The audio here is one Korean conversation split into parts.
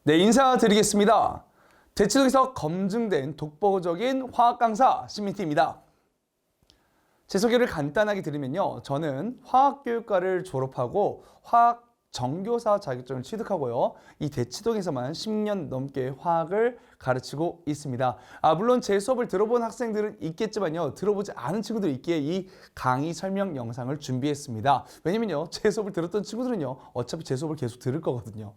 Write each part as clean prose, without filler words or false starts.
네, 인사드리겠습니다. 대치동에서 검증된 독보적인 화학 강사 신민티입니다. 제 소개를 간단하게 드리면요. 저는 화학교육과를 졸업하고 화학 정교사 자격증을 취득하고요. 이 대치동에서만 10년 넘게 화학을 가르치고 있습니다. 물론 제 수업을 들어본 학생들은 있겠지만요. 들어보지 않은 친구들이 있기에 이 강의 설명 영상을 준비했습니다. 왜냐면요. 제 수업을 들었던 친구들은요. 어차피 제 수업을 계속 들을 거거든요.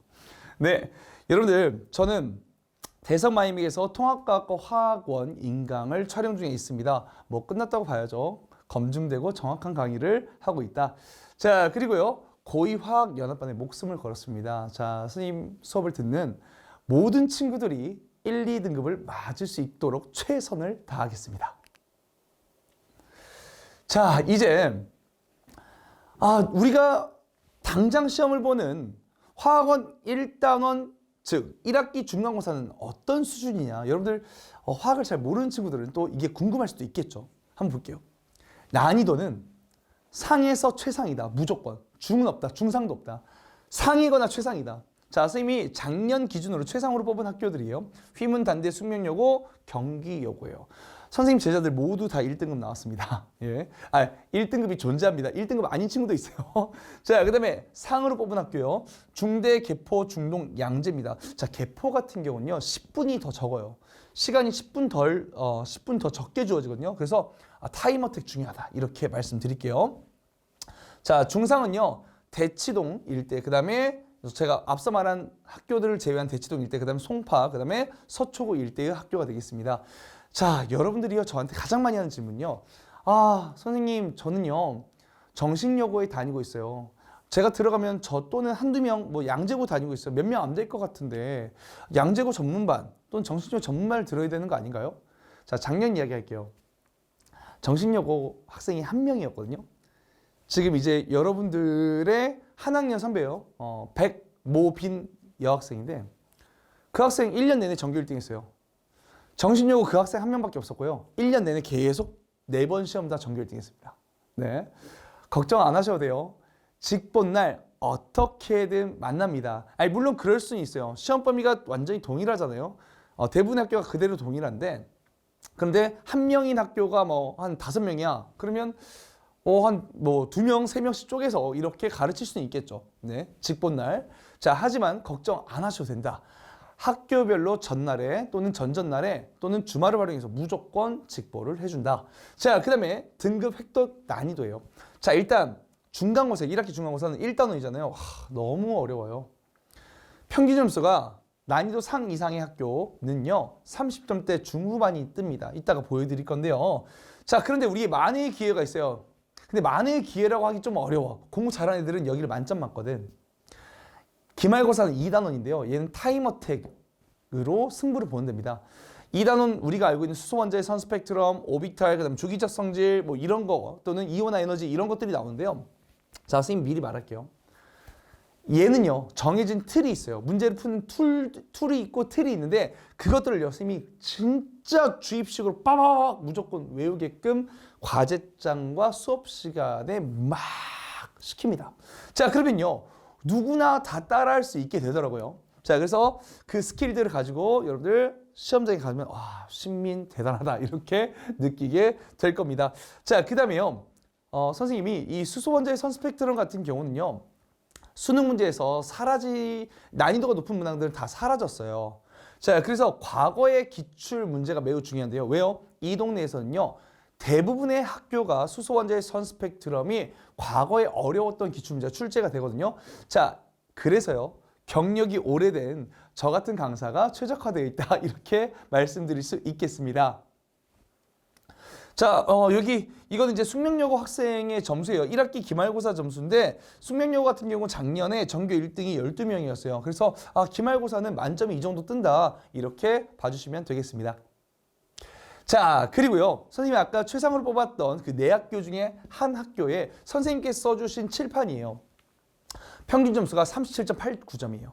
네, 여러분들 저는 대성마이믹에서 통합과학과 화학원 인강을 촬영 중에 있습니다. 뭐 끝났다고 봐야죠. 검증되고 정확한 강의를 하고 있다. 자, 그리고요. 고위화학연합반에 목숨을 걸었습니다. 자, 선생님 수업을 듣는 모든 친구들이 1, 2등급을 맞을 수 있도록 최선을 다하겠습니다. 자, 이제 우리가 당장 시험을 보는 화학원 1단원, 즉 1학기 중간고사는 어떤 수준이냐. 여러분들 화학을 잘 모르는 친구들은 또 이게 궁금할 수도 있겠죠. 한번 볼게요. 난이도는 상에서 최상이다. 무조건. 중은 없다. 중상도 없다. 상이거나 최상이다. 자, 선생님이 작년 기준으로 최상으로 뽑은 학교들이에요. 휘문, 단대, 숙명여고, 경기여고예요. 선생님 제자들 모두 다 1등급 나왔습니다. 예. 1등급이 존재합니다. 1등급 아닌 친구도 있어요. 자, 그 다음에 상으로 뽑은 학교요. 중대, 개포, 중동, 양재입니다. 자, 개포 같은 경우는요. 10분이 더 적어요. 시간이 10분 더 적게 주어지거든요. 그래서 타임어택 중요하다. 이렇게 말씀드릴게요. 자, 중상은요. 대치동 일대, 그 다음에 제가 앞서 말한 학교들을 제외한 대치동 일대, 그 다음에 송파, 그 다음에 서초구 일대의 학교가 되겠습니다. 자, 여러분들이요 저한테 가장 많이 하는 질문요. 선생님 저는요 정신여고에 다니고 있어요. 제가 들어가면 저 또는 한두 명 뭐 양재고 다니고 있어요. 몇 명 안 될 것 같은데 양재고 전문반 또는 정신여고 전문반을 들어야 되는 거 아닌가요? 자, 작년 이야기 할게요. 정신여고 학생이 한 명이었거든요. 지금 이제 여러분들의 한 학년 선배예요. 백모빈 여학생인데 그 학생 1년 내내 전교 1등 했어요. 정신여고 그 학생 한 명밖에 없었고요. 1년 내내 계속 4번 시험 다 전교 1등 했습니다. 네. 걱정 안 하셔도 돼요. 직본날 어떻게든 만납니다. 물론 그럴 수는 있어요. 시험 범위가 완전히 동일하잖아요. 대부분의 학교가 그대로 동일한데 그런데 한 명인 학교가 뭐 한 5명이야. 그러면 한 2명, 3명씩 쪼개서 이렇게 가르칠 수는 있겠죠. 네. 직본날. 자, 하지만 걱정 안 하셔도 된다. 학교별로 전날에 또는 전전날에 또는 주말을 활용해서 무조건 직보를 해준다. 자, 그 다음에 등급 획득 난이도예요. 자, 일단 중간고사, 1학기 중간고사는 1단원이잖아요. 너무 어려워요. 평균 점수가 난이도 상 이상의 학교는요 30점대 중후반이 뜹니다. 이따가 보여드릴 건데요. 자, 그런데 우리의 만회의 기회가 있어요. 근데 만회의 기회라고 하기 좀 어려워. 공부 잘하는 애들은 여기를 만점 맞거든. 기말고사는 2단원인데요. 얘는 타임어택으로 승부를 보는 됩니다. 2단원 우리가 알고 있는 수소원자의 선스펙트럼, 오비탈, 그다음 주기적 성질 뭐 이런 거 또는 이온화 에너지 이런 것들이 나오는데요. 자, 선생님 미리 말할게요. 얘는요 정해진 틀이 있어요. 문제를 푸는 툴이 있고 틀이 있는데 그것들을 선생님이 진짜 주입식으로 빠바박 무조건 외우게끔 과제장과 수업 시간에 막 시킵니다. 자, 그러면요 누구나 다 따라할 수 있게 되더라고요. 자, 그래서 그 스킬들을 가지고 여러분들 시험장에 가면 신민 대단하다 이렇게 느끼게 될 겁니다. 자, 그 다음에요 선생님이 이 수소원자의 선스펙트럼 같은 경우는요 수능 문제에서 난이도가 높은 문항들은 다 사라졌어요. 자, 그래서 과거의 기출 문제가 매우 중요한데요. 왜요? 이 동네에서는요 대부분의 학교가 수소원자의 선스펙트럼이 과거에 어려웠던 기출 문제가 출제가 되거든요. 자, 그래서요 경력이 오래된 저 같은 강사가 최적화되어 있다 이렇게 말씀드릴 수 있겠습니다. 자, 이거는 이제 숙명여고 학생의 점수예요. 1학기 기말고사 점수인데 숙명여고 같은 경우는 작년에 전교 1등이 12명이었어요. 그래서 기말고사는 만점이 이 정도 뜬다 이렇게 봐주시면 되겠습니다. 자, 그리고요 선생님이 아까 최상으로 뽑았던 그 4학교 중에 한 학교에 선생님께서 써주신 칠판이에요. 평균 점수가 37.89점이에요.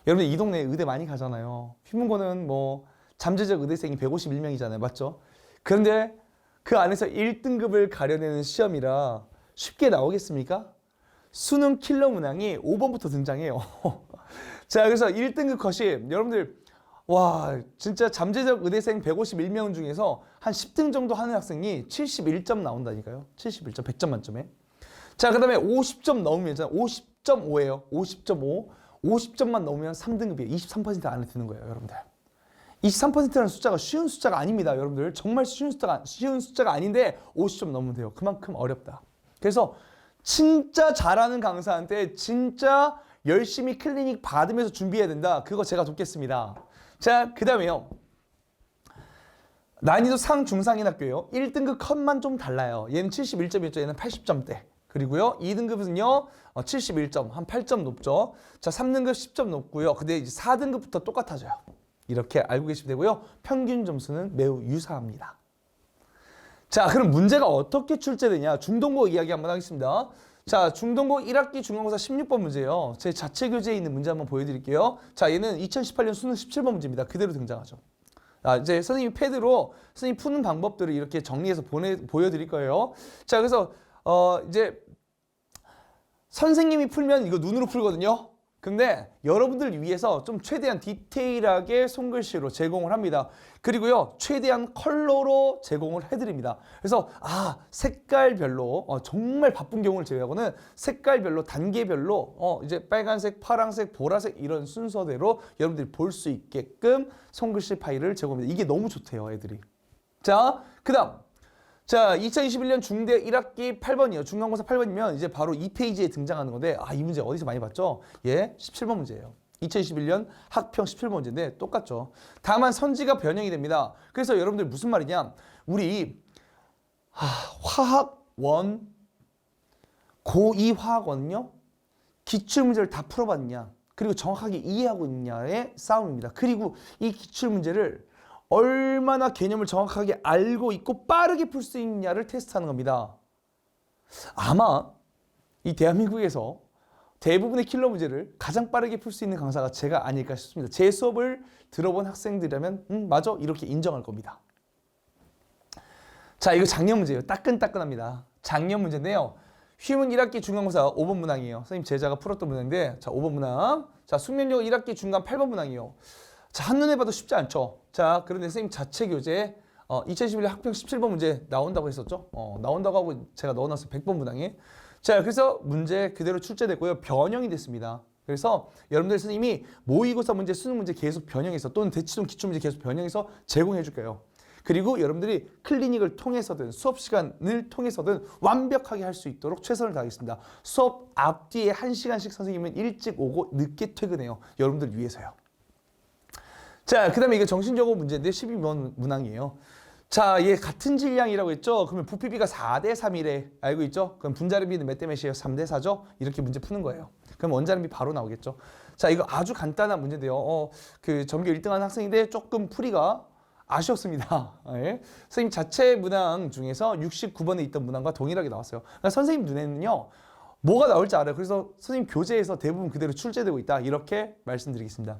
여러분 이 동네에 의대 많이 가잖아요. 휘문고는 뭐 잠재적 의대생이 151명이잖아요. 맞죠? 그런데 그 안에서 1등급을 가려내는 시험이라 쉽게 나오겠습니까? 수능 킬러 문항이 5번부터 등장해요. 자, 그래서 1등급 컷이 여러분들 와, 진짜 잠재적 의대생 151명 중에서 한 10등 정도 하는 학생이 71점 나온다니까요. 71점, 100점 만점에. 자, 그 다음에 50점 넘으면 50.5예요. 50.5. 50점만 넘으면 3등급이에요. 23% 안에 드는 거예요, 여러분들. 23%라는 숫자가 쉬운 숫자가 아닙니다, 여러분들. 정말 쉬운 숫자가 아닌데 50점 넘으면 돼요. 그만큼 어렵다. 그래서 진짜 잘하는 강사한테 진짜 열심히 클리닉 받으면서 준비해야 된다. 그거 제가 돕겠습니다. 자, 그 다음에요. 난이도 상, 중상인 학교예요. 1등급 컷만 좀 달라요. 얘는 71점이었죠. 얘는 80점대. 그리고요, 2등급은요, 71점, 한 8점 높죠. 자, 3등급 10점 높고요. 근데 이제 4등급부터 똑같아져요. 이렇게 알고 계시면 되고요. 평균 점수는 매우 유사합니다. 자, 그럼 문제가 어떻게 출제되냐? 중동고 이야기 한번 하겠습니다. 자, 중동고 1학기 중간고사 16번 문제예요. 제 자체 교재에 있는 문제 한번 보여드릴게요. 자, 얘는 2018년 수능 17번 문제입니다. 그대로 등장하죠. 이제 선생님이 패드로 선생님 푸는 방법들을 이렇게 정리해서 보여드릴 거예요. 자, 그래서 이제 선생님이 풀면 이거 눈으로 풀거든요. 근데 여러분들 위해서 좀 최대한 디테일하게 손글씨로 제공을 합니다. 그리고요, 최대한 컬러로 제공을 해드립니다. 그래서 색깔별로 정말 바쁜 경우를 제외하고는 색깔별로 단계별로 이제 빨간색, 파란색, 보라색 이런 순서대로 여러분들이 볼 수 있게끔 손글씨 파일을 제공합니다. 이게 너무 좋대요, 애들이. 자, 그다음. 자, 2021년 중대 1학기 8번이요. 중간고사 8번이면 이제 바로 2페이지에 등장하는 건데, 이 문제 어디서 많이 봤죠? 예, 17번 문제예요. 2021년 학평 17번 문제인데 똑같죠. 다만 선지가 변형이 됩니다. 그래서 여러분들 무슨 말이냐? 우리 화학 원, 고2 화학원은요, 기출문제를 다 풀어봤냐, 그리고 정확하게 이해하고 있냐의 싸움입니다. 그리고 이 기출문제를 얼마나 개념을 정확하게 알고 있고 빠르게 풀 수 있냐를 테스트하는 겁니다. 아마 이 대한민국에서 대부분의 킬러 문제를 가장 빠르게 풀 수 있는 강사가 제가 아닐까 싶습니다. 제 수업을 들어본 학생들이라면 맞아, 이렇게 인정할 겁니다. 자, 이거 작년 문제예요. 따끈따끈합니다. 작년 문제인데요. 휘문 1학기 중간고사 5번 문항이에요. 선생님 제자가 풀었던 문항인데, 자, 5번 문항. 자, 숙련여고 1학기 중간 8번 문항이에요. 자, 한눈에 봐도 쉽지 않죠. 자, 그런데 선생님 자체 교재에 2021년 학평 17번 문제 나온다고 했었죠. 나온다고 하고 제가 넣어놨어요. 100번 문항에. 자, 그래서 문제 그대로 출제됐고요. 변형이 됐습니다. 그래서 여러분들 선생님이 모의고사 문제, 수능 문제 계속 변형해서, 또는 대치동 기출문제 계속 변형해서 제공해 줄게요. 그리고 여러분들이 클리닉을 통해서든 수업 시간을 통해서든 완벽하게 할 수 있도록 최선을 다하겠습니다. 수업 앞뒤에 1시간씩 선생님은 일찍 오고 늦게 퇴근해요. 여러분들 위해서요. 자, 그 다음에 이게 정신적으로 문제인데 12번 문항이에요. 자, 얘 같은 질량이라고 했죠? 그러면 부피비가 4대 3이래. 알고 있죠? 그럼 분자름비는 몇 대 몇이에요? 3대 4죠? 이렇게 문제 푸는 거예요. 그럼 원자름비 바로 나오겠죠? 자, 이거 아주 간단한 문제인데요. 그 전교 1등하는 학생인데 조금 풀이가 아쉬웠습니다. 예. 선생님 자체 문항 중에서 69번에 있던 문항과 동일하게 나왔어요. 그러니까 선생님 눈에는요, 뭐가 나올지 알아요. 그래서 선생님 교재에서 대부분 그대로 출제되고 있다. 이렇게 말씀드리겠습니다.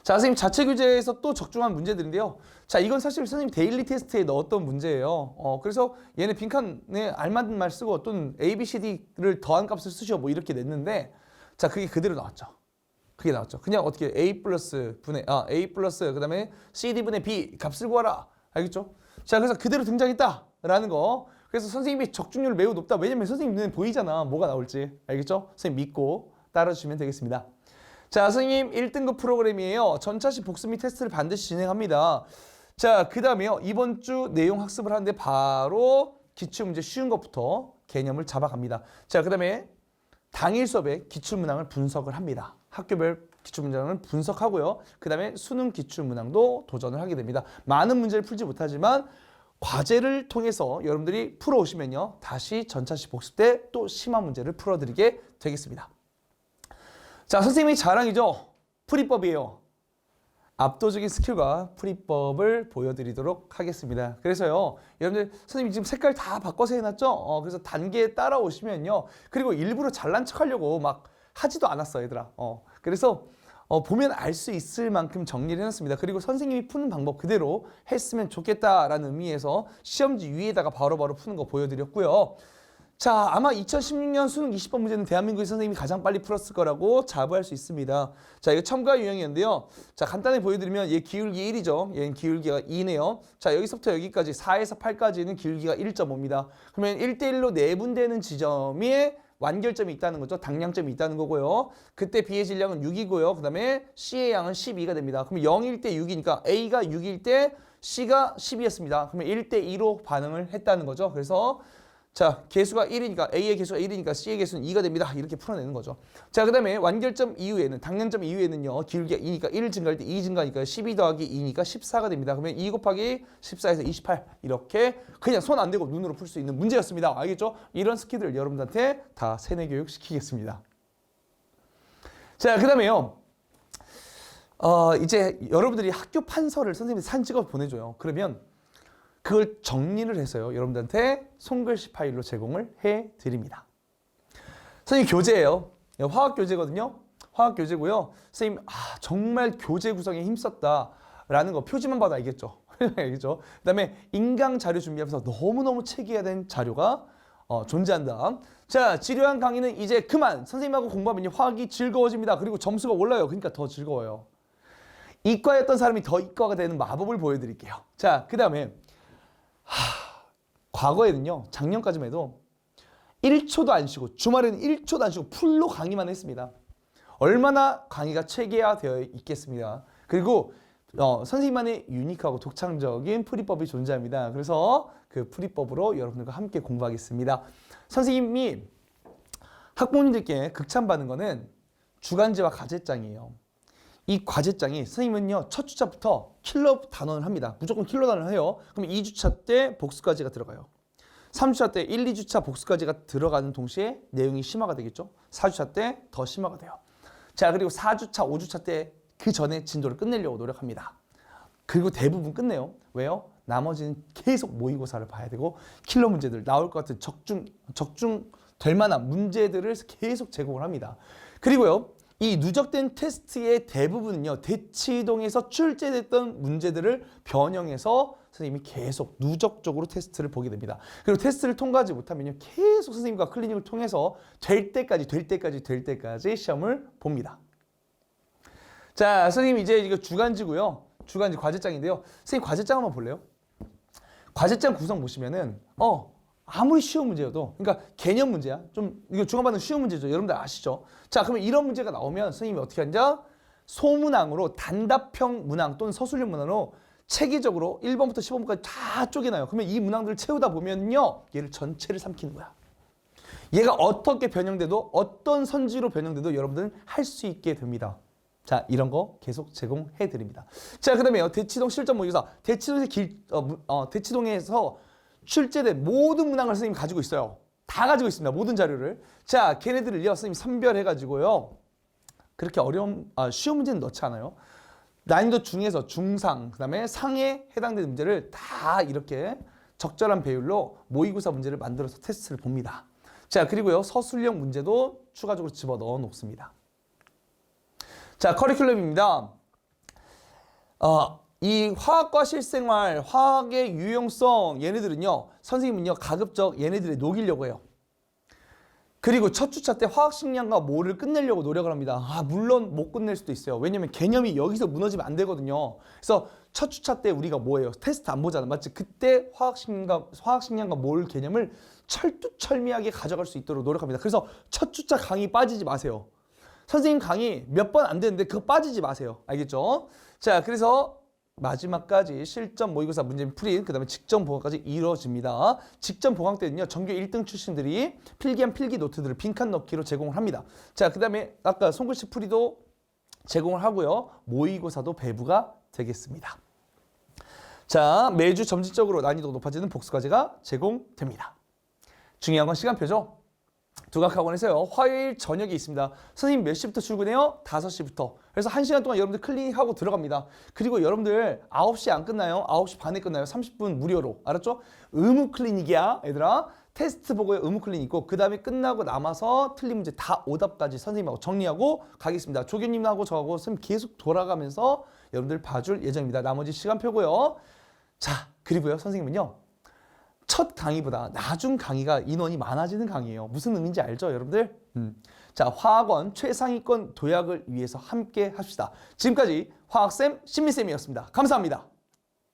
자, 선생님 자체 교재에서 또 적중한 문제들인데요. 자, 이건 사실 선생님 데일리 테스트에 넣었던 문제예요. 그래서 얘네 빈칸에 알맞은 말 쓰고 어떤 A, B, C, D를 더한 값을 쓰셔 뭐 이렇게 냈는데, 자, 그게 그대로 나왔죠. 그게 나왔죠. 그냥 어떻게 A 플러스 그 다음에 CD분의 B 값을 구하라. 알겠죠? 자, 그래서 그대로 등장했다라는 거. 그래서 선생님이 적중률 매우 높다. 왜냐면 선생님 눈에 보이잖아. 뭐가 나올지. 알겠죠? 선생님 믿고 따라주시면 되겠습니다. 자, 선생님 1등급 프로그램이에요. 전차식 복습 및 테스트를 반드시 진행합니다. 자, 그 다음에요. 이번 주 내용 학습을 하는데 바로 기출문제 쉬운 것부터 개념을 잡아갑니다. 자, 그 다음에 당일 수업에 기출문항을 분석을 합니다. 학교별 기출문항을 분석하고요. 그 다음에 수능 기출문항도 도전을 하게 됩니다. 많은 문제를 풀지 못하지만 과제를 통해서 여러분들이 풀어오시면요, 다시 전차식 복습 때 또 심한 문제를 풀어드리게 되겠습니다. 자, 선생님이 자랑이죠. 풀이법이에요. 압도적인 스킬과 풀이법을 보여드리도록 하겠습니다. 그래서요, 여러분들 선생님 지금 색깔 다 바꿔서 해놨죠? 그래서 단계에 따라오시면요. 그리고 일부러 잘난 척 하려고 막 하지도 않았어, 얘들아. 그래서 보면 알 수 있을 만큼 정리를 해놨습니다. 그리고 선생님이 푸는 방법 그대로 했으면 좋겠다라는 의미에서 시험지 위에다가 바로바로 푸는 거 보여드렸고요. 자, 아마 2016년 수능 20번 문제는 대한민국의 선생님이 가장 빨리 풀었을 거라고 자부할 수 있습니다. 자, 이거 첨가 유형이었는데요. 자, 간단히 보여드리면 얘 기울기 1이죠. 얘는 기울기가 2네요. 자, 여기서부터 여기까지 4에서 8까지는 기울기가 1.5입니다. 그러면 1대1로 내분되는 지점에 완결점이 있다는 거죠. 당량점이 있다는 거고요. 그때 B의 질량은 6이고요. 그 다음에 C의 양은 12가 됩니다. 그럼 0일 때 6이니까 A가 6일 때 C가 10이었습니다. 그러면 1대2로 반응을 했다는 거죠. 그래서 자, 개수가 1이니까 A의 개수가 1이니까 C의 개수는 2가 됩니다. 이렇게 풀어내는 거죠. 자, 그 다음에 완결점 이후에는 당량점 이후에는요. 기울기가 2니까 1 증가할 때 2 증가하니까 12 더하기 2니까 14가 됩니다. 그러면 2 곱하기 14에서 28 이렇게 그냥 손 안 대고 눈으로 풀 수 있는 문제였습니다. 알겠죠? 이런 스킬들 여러분들한테 다 세뇌 교육 시키겠습니다. 자, 그 다음에요. 이제 여러분들이 학교 판서를 선생님이 사진 찍어 보내줘요. 그러면 그걸 정리를 해서요. 여러분들한테 손글씨 파일로 제공을 해드립니다. 선생님 교재예요. 화학 교재거든요. 화학 교재고요. 선생님 정말 교재 구성에 힘썼다라는 거 표지만 봐도 알겠죠. 알겠죠. 그다음에 인강 자료 준비하면서 너무너무 체계화 된 자료가 존재한다. 자, 지루한 강의는 이제 그만. 선생님하고 공부하면 화학이 즐거워집니다. 그리고 점수가 올라요. 그러니까 더 즐거워요. 이과였던 사람이 더 이과가 되는 마법을 보여드릴게요. 자, 그 다음에 과거에는요. 작년까지만 해도 1초도 안 쉬고 주말에는 1초도 안 쉬고 풀로 강의만 했습니다. 얼마나 강의가 체계화되어 있겠습니다. 그리고 선생님만의 유니크하고 독창적인 풀이법이 존재합니다. 그래서 그 풀이법으로 여러분들과 함께 공부하겠습니다. 선생님이 학부모님들께 극찬받는 거는 주간지와 과제장이에요. 이 과제장이 선생님은요. 첫 주차부터 킬러 단원을 합니다. 무조건 킬러 단원을 해요. 그럼 2주차 때 복수까지가 들어가요. 3주차 때 1, 2주차 복수까지가 들어가는 동시에 내용이 심화가 되겠죠. 4주차 때 더 심화가 돼요. 자, 그리고 4주차, 5주차 때 그 전에 진도를 끝내려고 노력합니다. 그리고 대부분 끝내요. 왜요? 나머지는 계속 모의고사를 봐야 되고 킬러 문제들 나올 것 같은 적중 될 만한 문제들을 계속 제공을 합니다. 그리고요. 이 누적된 테스트의 대부분은요. 대치동에서 출제됐던 문제들을 변형해서 선생님이 계속 누적적으로 테스트를 보게 됩니다. 그리고 테스트를 통과하지 못하면요. 계속 선생님과 클리닉을 통해서 될 때까지 시험을 봅니다. 자, 선생님 이제 이거 주간지고요. 주간지 과제장인데요. 선생님 과제장 한번 볼래요? 과제장 구성 보시면은 아무리 쉬운 문제여도 그러니까 개념 문제야. 좀 이거 중간반응 쉬운 문제죠. 여러분들 아시죠? 자, 그러면 이런 문제가 나오면 선생님이 어떻게 하냐? 소문항으로 단답형 문항 또는 서술형 문항으로 체계적으로 1번부터 15번까지 다 쪼개놔요. 그러면 이 문항들을 채우다 보면요. 얘를 전체를 삼키는 거야. 얘가 어떻게 변형돼도 어떤 선지로 변형돼도 여러분들은 할 수 있게 됩니다. 자, 이런 거 계속 제공해 드립니다. 자, 그다음에요. 대치동 실전 모의고사. 대치동에서 출제된 모든 문항을 선생님이 가지고 있어요. 다 가지고 있습니다. 모든 자료를. 자, 걔네들을요. 선생님이 선별해가지고요. 그렇게 쉬운 문제는 넣지 않아요. 난이도 중에서 중상, 그 다음에 상에 해당되는 문제를 다 이렇게 적절한 배율로 모의고사 문제를 만들어서 테스트를 봅니다. 자, 그리고요. 서술형 문제도 추가적으로 집어넣어 놓습니다. 자, 커리큘럼입니다. 이 화학과 실생활, 화학의 유용성 얘네들은요. 선생님은요. 가급적 얘네들을 녹이려고 해요. 그리고 첫 주차 때 화학식량과 모를 끝내려고 노력을 합니다. 물론 못 끝낼 수도 있어요. 왜냐면 개념이 여기서 무너지면 안 되거든요. 그래서 첫 주차 때 우리가 뭐예요? 테스트 안 보잖아. 맞지? 그때 화학식량과 몰 개념을 철두철미하게 가져갈 수 있도록 노력합니다. 그래서 첫 주차 강의 빠지지 마세요. 선생님 강의 몇 번 안 되는데 그거 빠지지 마세요. 알겠죠? 자, 그래서 마지막까지 실전 모의고사 문제 풀이 그 다음에 직전 보강까지 이루어집니다. 직전 보강 때는요. 전교 1등 출신들이 필기한 필기 노트들을 빈칸 넣기로 제공을 합니다. 자, 그 다음에 아까 손글씨 풀이도 제공을 하고요. 모의고사도 배부가 되겠습니다. 자, 매주 점진적으로 난이도가 높아지는 복수과제가 제공됩니다. 중요한 건 시간표죠. 두각학원에서요. 화요일 저녁에 있습니다. 선생님 몇 시부터 출근해요? 5시부터. 그래서 1시간 동안 여러분들 클리닉하고 들어갑니다. 그리고 여러분들 9시 안 끝나요? 9시 반에 끝나요. 30분 무료로. 알았죠? 의무 클리닉이야. 얘들아. 테스트 보고요. 의무 클리닉 있고 그 다음에 끝나고 남아서 틀린 문제 다 오답까지 선생님하고 정리하고 가겠습니다. 조교님하고 저하고 선생님 계속 돌아가면서 여러분들 봐줄 예정입니다. 나머지 시간표고요. 자, 그리고요. 선생님은요. 첫 강의보다 나중 강의가 인원이 많아지는 강의예요. 무슨 의미인지 알죠, 여러분들? 자, 화학원 최상위권 도약을 위해서 함께 합시다. 지금까지 화학쌤 신미쌤이었습니다. 감사합니다.